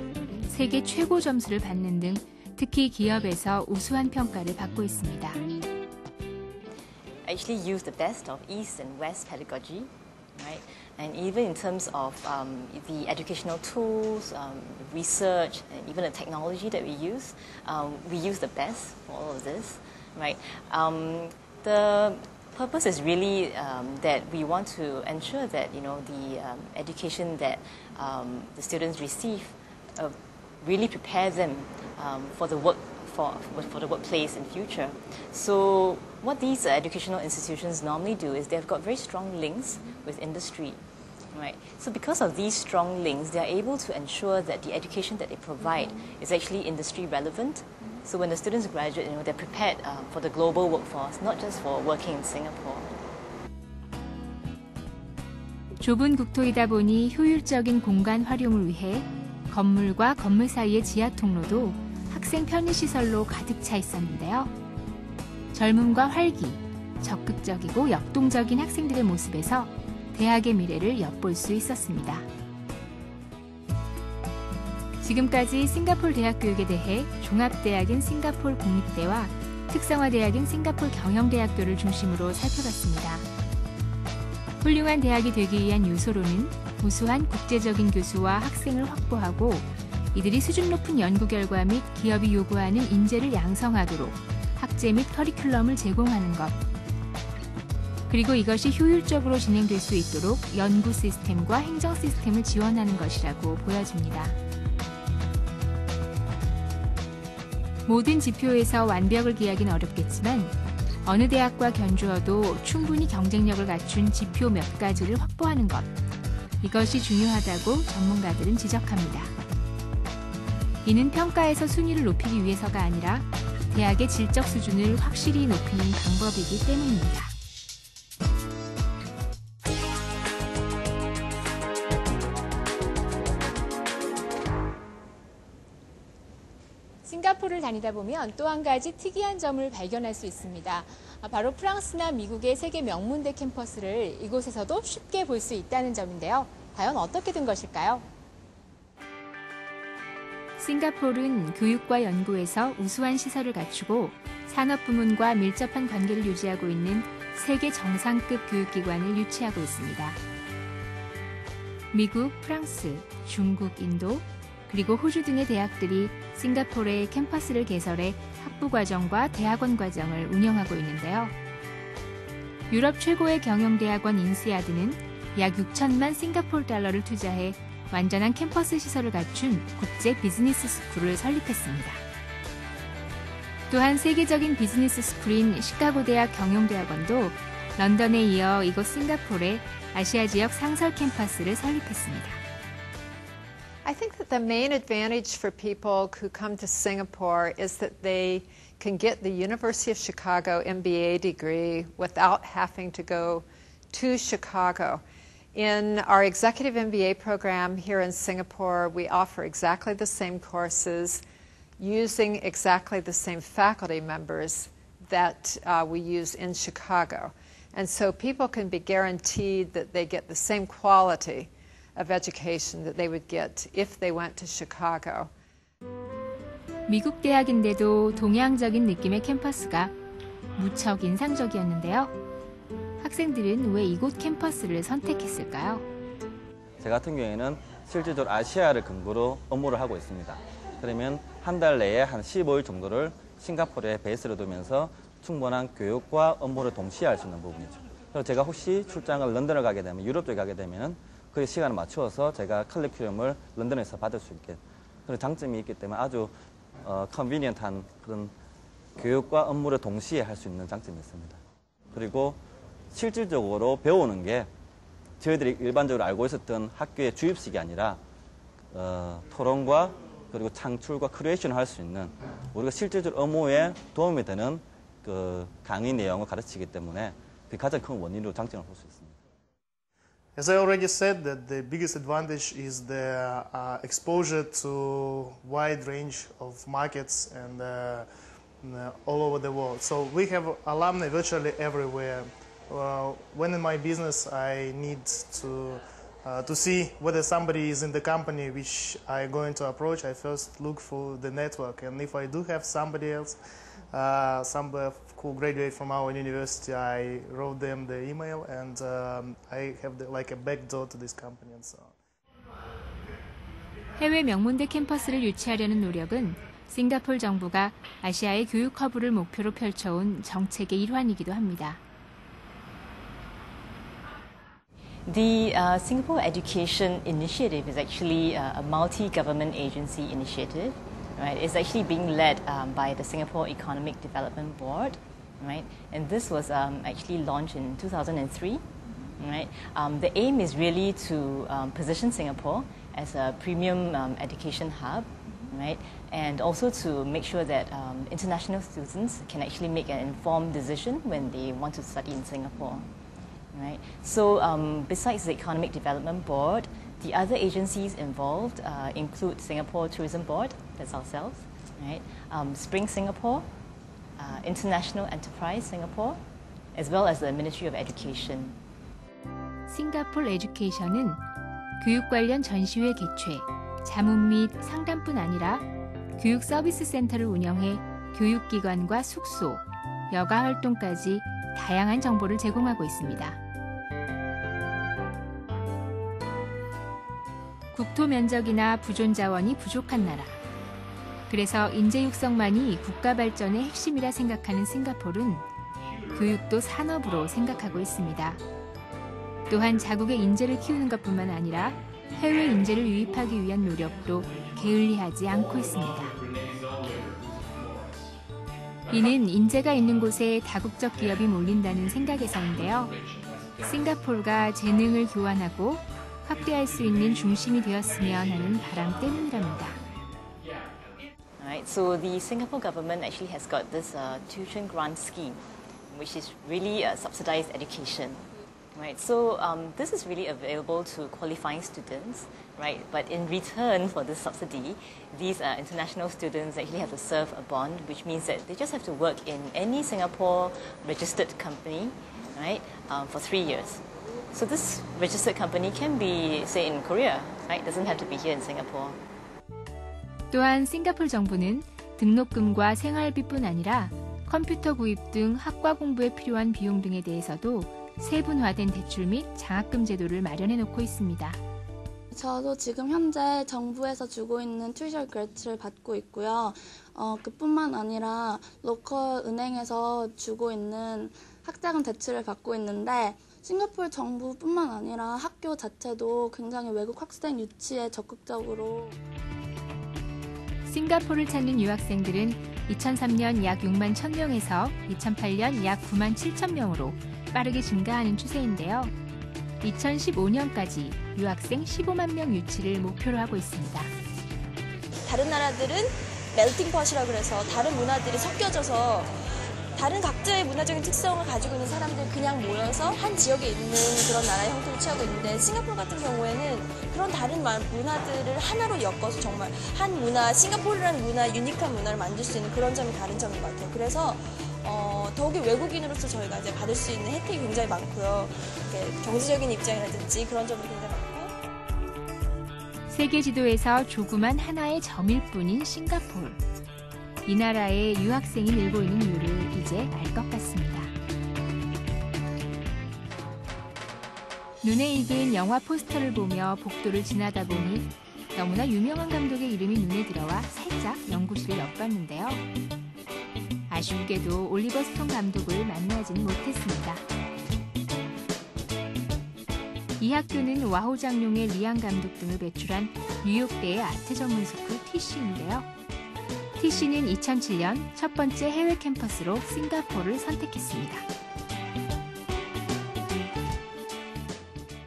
세계 최고 점수를 받는 등 특히 기업에서 우수한 평가를 받고 있습니다. I actually use the best of East and West pedagogy, right? And even in terms of the educational tools, research, and even the technology that we use the best for all of this, right? The purpose is really that we want to ensure that the education that the students receive really prepare them for the workplace in future. So what these educational institutions normally do is they've got very strong links with industry, right? So because of these strong links, they are able to ensure that the education that they provide is actually industry relevant. So when the students graduate, they're prepared for the global workforce, not just for working in Singapore. 좁은 국토이다 보니 효율적인 공간 활용을 위해 건물과 건물 사이의 지하 통로도 학생 편의시설로 가득 차 있었는데요. 젊음과 활기, 적극적이고 역동적인 학생들의 모습에서 대학의 미래를 엿볼 수 있었습니다. 지금까지 싱가포르 대학 교육에 대해 종합대학인 싱가포르 국립대와 특성화대학인 싱가포르 경영대학교를 중심으로 살펴봤습니다. 훌륭한 대학이 되기 위한 요소로는 우수한 국제적인 교수와 학생을 확보하고 이들이 수준 높은 연구 결과 및 기업이 요구하는 인재를 양성하도록 학제 및 커리큘럼을 제공하는 것. 그리고 이것이 효율적으로 진행될 수 있도록 연구 시스템과 행정 시스템을 지원하는 것이라고 보여집니다. 모든 지표에서 완벽을 기하기는 어렵겠지만 어느 대학과 견주어도 충분히 경쟁력을 갖춘 지표 몇 가지를 확보하는 것. 이것이 중요하다고 전문가들은 지적합니다. 이는 평가에서 순위를 높이기 위해서가 아니라 대학의 질적 수준을 확실히 높이는 방법이기 때문입니다. 싱가포르를 다니다 보면 또 한 가지 특이한 점을 발견할 수 있습니다. 바로 프랑스나 미국의 세계 명문대 캠퍼스를 이곳에서도 쉽게 볼 수 있다는 점인데요. 과연 어떻게 된 것일까요? 싱가포르는 교육과 연구에서 우수한 시설을 갖추고 산업 부문과 밀접한 관계를 유지하고 있는 세계 정상급 교육기관을 유치하고 있습니다. 미국, 프랑스, 중국, 인도, 그리고 호주 등의 대학들이 싱가포르의 캠퍼스를 개설해 학부과정과 대학원 과정을 운영하고 있는데요. 유럽 최고의 경영대학원 인시아드는 약 6천만 싱가포르 달러를 투자해 완전한 캠퍼스 시설을 갖춘 국제 비즈니스 스쿨을 설립했습니다. 또한 세계적인 비즈니스 스쿨인 시카고 대학 경영대학원도 런던에 이어 이곳 싱가포르에 아시아 지역 상설 캠퍼스를 설립했습니다. I think that the main advantage for people who come to Singapore is that they can get the University of Chicago MBA degree without having to go to Chicago. In our executive MBA program here in Singapore, we offer exactly the same courses using exactly the same faculty members that we use in Chicago. And so people can be guaranteed that they get the same quality of education that they would get if they went to Chicago. 미국 대학인데도 동양적인 느낌의 캠퍼스가 무척 인상적이었는데요. 학생들은 왜 이곳 캠퍼스를 선택했을까요? 제 같은 경우에는 실질적으로 아시아를 근거로 업무를 하고 있습니다. 그러면 한 달 내에 한 15일 정도를 싱가포르에 베이스를 두면서 충분한 교육과 업무를 동시에 할 수 있는 부분이죠. 그래서 제가 혹시 출장을 런던을 가게 되면, 유럽 쪽에 가게 되면 그 시간을 맞추어서 제가 커리큘럼을 런던에서 받을 수 있게 그런 장점이 있기 때문에 아주 컨비니언트한 그런 교육과 업무를 동시에 할 수 있는 장점이 있습니다. 그리고 실질적으로 배우는 게 저희들이 일반적으로 알고 있었던 학교의 주입식이 아니라 토론과 그리고 창출과 크리에이션을 할 수 있는 우리가 실질적으로 업무에 도움이 되는 그 강의 내용을 가르치기 때문에 그게 가장 큰 원인으로 장점을 볼 수 있습니다. As I already said, that the biggest advantage is the exposure to wide range of markets and all over the world. So we have alumni virtually everywhere. When in my business I need to see whether somebody is in the company which I'm going to approach, I first look for the network. And if I do have somebody else, somebody who graduated from our university, I wrote them the email and I have like a backdoor to this company and so on. 해외 명문대 캠퍼스를 유치하려는 노력은 싱가포르 정부가 아시아의 교육 허브를 목표로 펼쳐온 정책의 일환이기도 합니다. The Singapore Education Initiative is actually a multi-government agency initiative. Right? It's actually being led by the Singapore Economic Development Board, right? And this was actually launched in 2003, right? The aim is really to position Singapore as a premium education hub, right? And also to make sure that international students can actually make an informed decision when they want to study in Singapore, right? So besides the Economic Development Board, the other agencies involved include Singapore Tourism Board, that's ourselves, right? Spring Singapore, International Enterprise Singapore, as well as the Ministry of Education. 싱가포르 에듀케이션은 교육 관련 전시회 개최, 자문 및 상담뿐 아니라 교육 서비스 센터를 운영해 교육기관과 숙소, 여가 활동까지 다양한 정보를 제공하고 있습니다. 국토 면적이나 부존 자원이 부족한 나라. 그래서 인재 육성만이 국가 발전의 핵심이라 생각하는 싱가포르는 교육도 산업으로 생각하고 있습니다. 또한 자국의 인재를 키우는 것뿐만 아니라 해외 인재를 유입하기 위한 노력도 게을리하지 않고 있습니다. 이는 인재가 있는 곳에 다국적 기업이 몰린다는 생각에서인데요. 싱가포르가 재능을 교환하고 확대할 수 있는 중심이 되었으면 하는 바람 때문이랍니다. Right, so the Singapore government actually has got this tuition grant scheme, which is really a subsidized education. Right, so this is really available to qualifying students, right? But in return for this subsidy, these international students actually have to serve a bond, which means that they just have to work in any Singapore registered company, right, for 3 years. So this registered company can be, say, in Korea, right? It doesn't have to be here in Singapore. 또한 싱가포르 정부는 등록금과 생활비뿐 아니라 컴퓨터 구입 등 학과 공부에 필요한 비용 등에 대해서도 세분화된 대출 및 장학금 제도를 마련해 놓고 있습니다. 저도 지금 현재 정부에서 주고 있는 튜션 그랜트를 받고 있고요. 그뿐만 아니라 로컬 은행에서 주고 있는 학자금 대출을 받고 있는데 싱가포르 정부뿐만 아니라 학교 자체도 굉장히 외국 학생 유치에 적극적으로 싱가포르를 찾는 유학생들은 2003년 약 6만 1,000명에서 2008년 약 9만 7천 명으로 빠르게 증가하는 추세인데요. 2015년까지 유학생 15만 명 유치를 목표로 하고 있습니다. 다른 나라들은 멜팅 폿이라고 그래서 다른 문화들이 섞여져서 다른 각자의 문화적인 특성을 가지고 있는 사람들 그냥 모여서 한 지역에 있는 그런 나라의 형태를 취하고 있는데 싱가포르 같은 경우에는 그런 다른 문화들을 하나로 엮어서 정말 한 문화, 싱가포르라는 문화, 유니크한 문화를 만들 수 있는 그런 점이 다른 점인 것 같아요. 그래서 더욱이 외국인으로서 저희가 이제 받을 수 있는 혜택이 굉장히 많고요. 경제적인 입장이라든지 그런 점이 굉장히 많고. 세계 지도에서 조그만 하나의 점일 뿐인 싱가포르. 이 나라에 유학생이 늘고 있는 이유를 이제 알 것 같습니다. 눈에 익은 영화 포스터를 보며 복도를 지나다 보니 너무나 유명한 감독의 이름이 눈에 들어와 살짝 연구실을 엿봤는데요. 아쉽게도 올리버 스톤 감독을 만나지는 못했습니다. 이 학교는 와호 장룡의 리안 감독 등을 배출한 뉴욕대의 아트 전문 스쿨 TC인데요. TC는 2007년 첫 번째 해외 캠퍼스로 싱가포르를 선택했습니다.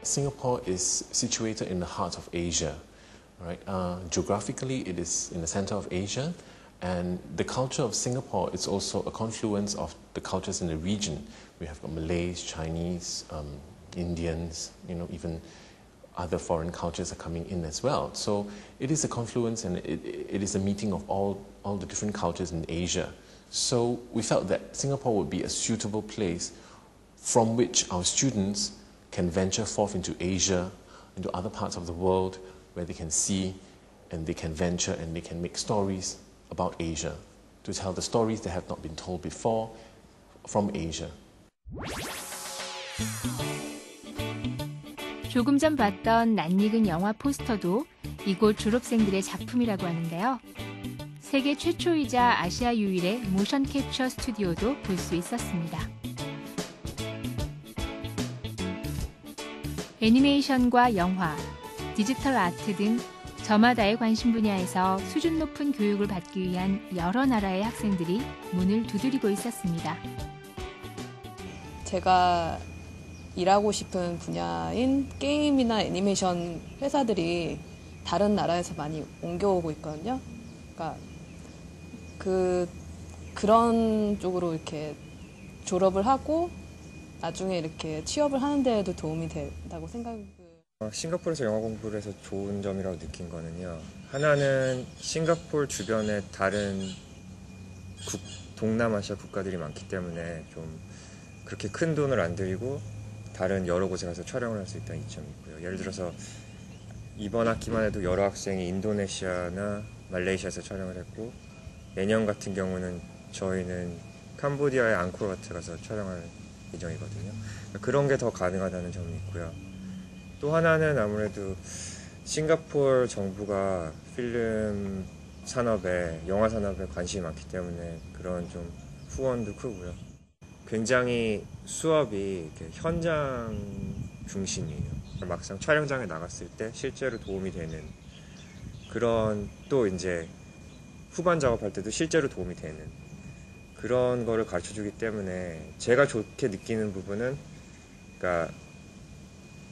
Singapore is situated in the heart of Asia, right? Geographically, it is in the center of Asia, and the culture of Singapore is also a confluence of the cultures in the region. We have Malays, Chinese, Indians, even other foreign cultures are coming in as well. So it is a confluence and it is a meeting of all the different cultures in Asia. So we felt that Singapore would be a suitable place from which our students can venture forth into Asia, into other parts of the world where they can see and they can venture and they can make stories about Asia, to tell the stories that have not been told before from Asia. 조금 전 봤던 낯익은 영화 포스터도 이곳 졸업생들의 작품이라고 하는데요. 세계 최초이자 아시아 유일의 모션 캡처 스튜디오도 볼 수 있었습니다. 애니메이션과 영화, 디지털 아트 등 저마다의 관심 분야에서 수준 높은 교육을 받기 위한 여러 나라의 학생들이 문을 두드리고 있었습니다. 제가 일하고 싶은 분야인 게임이나 애니메이션 회사들이 다른 나라에서 많이 옮겨오고 있거든요. 그러니까 그런 쪽으로 이렇게 졸업을 하고 나중에 이렇게 취업을 하는 데에도 도움이 된다고 생각을. 싱가포르에서 영어 공부를 해서 좋은 점이라고 느낀 거는요. 하나는 싱가포르 주변에 다른 동남아시아 국가들이 많기 때문에 좀 그렇게 큰 돈을 안 들이고 다른 여러 곳에 가서 촬영을 할 수 있다는 이점이 있고요. 예를 들어서 이번 학기만 해도 여러 학생이 인도네시아나 말레이시아에서 촬영을 했고 내년 같은 경우는 저희는 캄보디아의 앙코르와트 가서 촬영할 예정이거든요. 그런 게 더 가능하다는 점이 있고요. 또 하나는 아무래도 싱가포르 정부가 필름 산업에, 영화 산업에 관심이 많기 때문에 그런 좀 후원도 크고요. 굉장히 수업이 이렇게 현장 중심이에요. 막상 촬영장에 나갔을 때 실제로 도움이 되는 그런, 또 이제 후반 작업할 때도 실제로 도움이 되는 그런 거를 가르쳐주기 때문에 제가 좋게 느끼는 부분은, 그러니까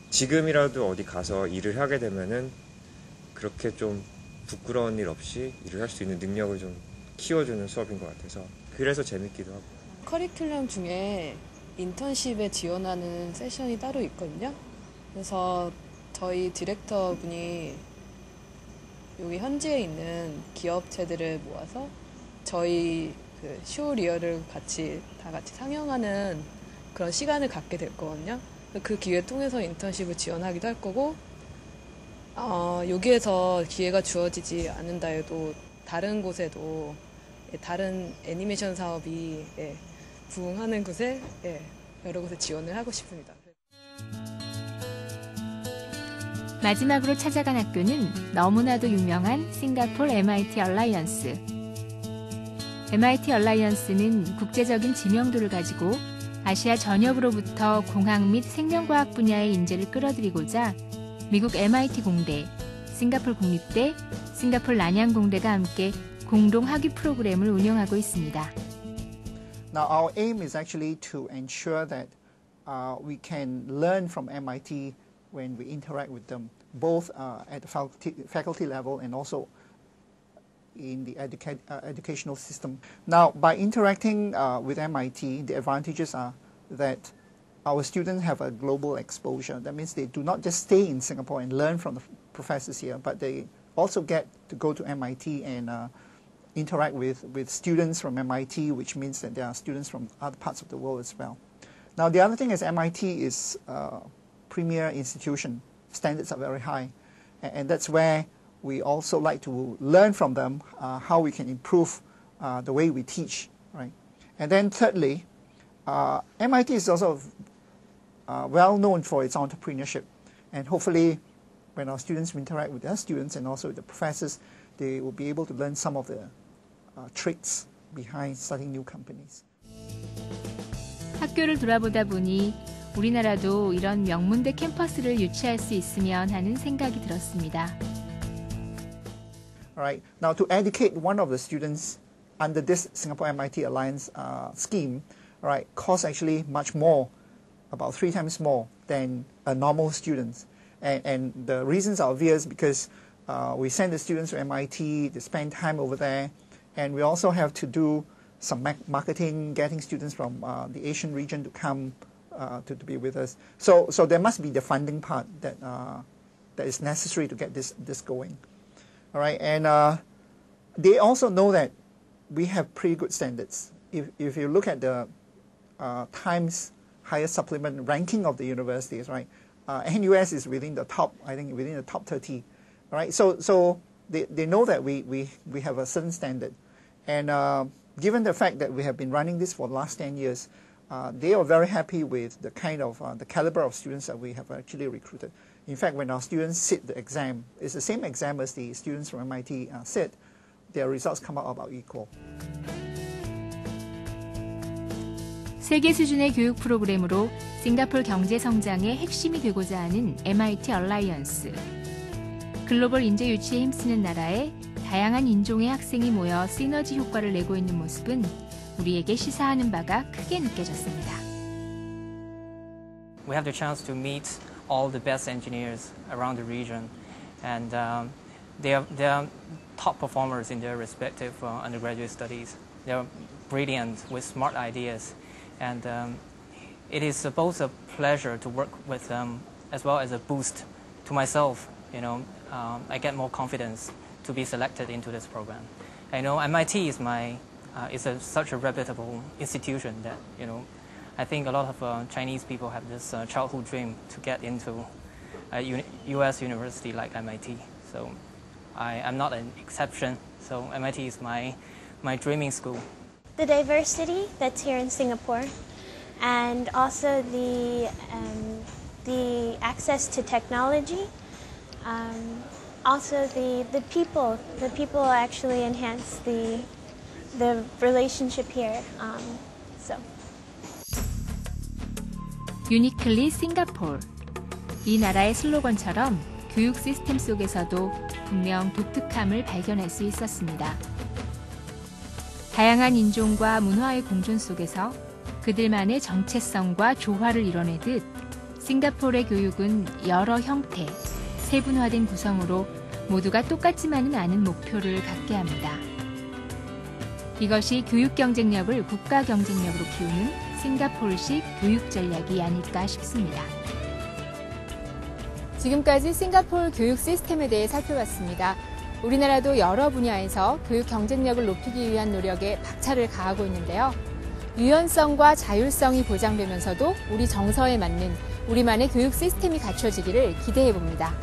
지금이라도 어디 가서 일을 하게 되면은 그렇게 좀 부끄러운 일 없이 일을 할 수 있는 능력을 좀 키워주는 수업인 것 같아서 그래서 재밌기도 하고. 커리큘럼 중에 인턴십에 지원하는 세션이 따로 있거든요. 그래서 저희 디렉터 분이 여기 현지에 있는 기업체들을 모아서 저희 그 쇼 리얼을 다 같이 상영하는 그런 시간을 갖게 될 거거든요. 그 기회 통해서 인턴십을 지원하기도 할 거고, 여기에서 기회가 주어지지 않는다 해도 다른 곳에도, 다른 애니메이션 사업이 부흥하는 곳에 여러 곳에 지원을 하고 싶습니다. 마지막으로 찾아간 학교는 너무나도 유명한 싱가포르 MIT 얼라이언스. MIT 얼라이언스는 국제적인 지명도를 가지고 아시아 전역으로부터 공학 및 생명과학 분야의 인재를 끌어들이고자 미국 MIT 공대, 싱가포르 국립대, 싱가포르 난양 공대가 함께 공동 학위 프로그램을 운영하고 있습니다. Now our aim is actually to ensure that we can learn from MIT when we interact with them, both at the faculty level and also in the educational system. Now, by interacting with MIT, the advantages are that our students have a global exposure. That means they do not just stay in Singapore and learn from the professors here, but they also get to go to MIT and interact with students from MIT, which means that there are students from other parts of the world as well. Now, the other thing is MIT is a premier institution. Standards are very high, and that's where we also like to learn from them how we can improve the way we teach, right? And then thirdly, MIT is also well known for its entrepreneurship, and hopefully when our students interact with their students and also with the professors, they will be able to learn some of the tricks behind starting new companies. 학교를 돌아보다 보니 우리나라도 이런 명문대 캠퍼스를 유치할 수 있으면 하는 생각이 들었습니다. All right. Now, to educate one of the students under this Singapore MIT Alliance scheme, right, costs actually much more, about 3 times more than a normal student. And the reasons are obvious because we send the students to MIT, they spend time over there, and we also have to do some marketing, getting students from the Asian region to come to be with us. So there must be the funding part that is necessary to get this going. All right, and they also know that we have pretty good standards. If you look at the Times Higher Supplement ranking of the universities, right, NUS is within the top, I think within the top 30, right? So they know that we have a certain standard, and given the fact that we have been running this for the last 10 years, they are very happy with the kind of the caliber of students that we have actually recruited. In fact, when our students sit the exam, it's the same exam as the students from MIT sit, their results come out about equal. 세계 수준의 교육 프로그램으로 싱가포르 경제 성장의 핵심이 되고자 하는 MIT 얼라이언스. 글로벌 인재 유치에 힘쓰는 나라에 다양한 인종의 학생이 모여 시너지 효과를 내고 있는 모습은 우리에게 시사하는 바가 크게 느껴졌습니다. We have the chance to meet all the best engineers around the region, and they are top performers in their respective undergraduate studies. They are brilliant with smart ideas, and it is both a pleasure to work with them as well as a boost to myself. You know, I get more confidence to be selected into this program. I know MIT is such a reputable institution that, you know, I think a lot of Chinese people have this childhood dream to get into a U.S. university like MIT. So I'm not an exception. So MIT is my dreaming school. The diversity that's here in Singapore, and also the access to technology, Also, the people actually enhance the relationship here. 유니클리 싱가포르. 이 나라의 슬로건처럼 교육 시스템 속에서도 분명 독특함을 발견할 수 있었습니다. 다양한 인종과 문화의 공존 속에서 그들만의 정체성과 조화를 이뤄내듯 싱가포르의 교육은 여러 형태, 세분화된 구성으로 모두가 똑같지만은 않은 목표를 갖게 합니다. 이것이 교육 경쟁력을 국가 경쟁력으로 키우는 싱가포르식 교육 전략이 아닐까 싶습니다. 지금까지 싱가포르 교육 시스템에 대해 살펴봤습니다. 우리나라도 여러 분야에서 교육 경쟁력을 높이기 위한 노력에 박차를 가하고 있는데요. 유연성과 자율성이 보장되면서도 우리 정서에 맞는 우리만의 교육 시스템이 갖춰지기를 기대해 봅니다.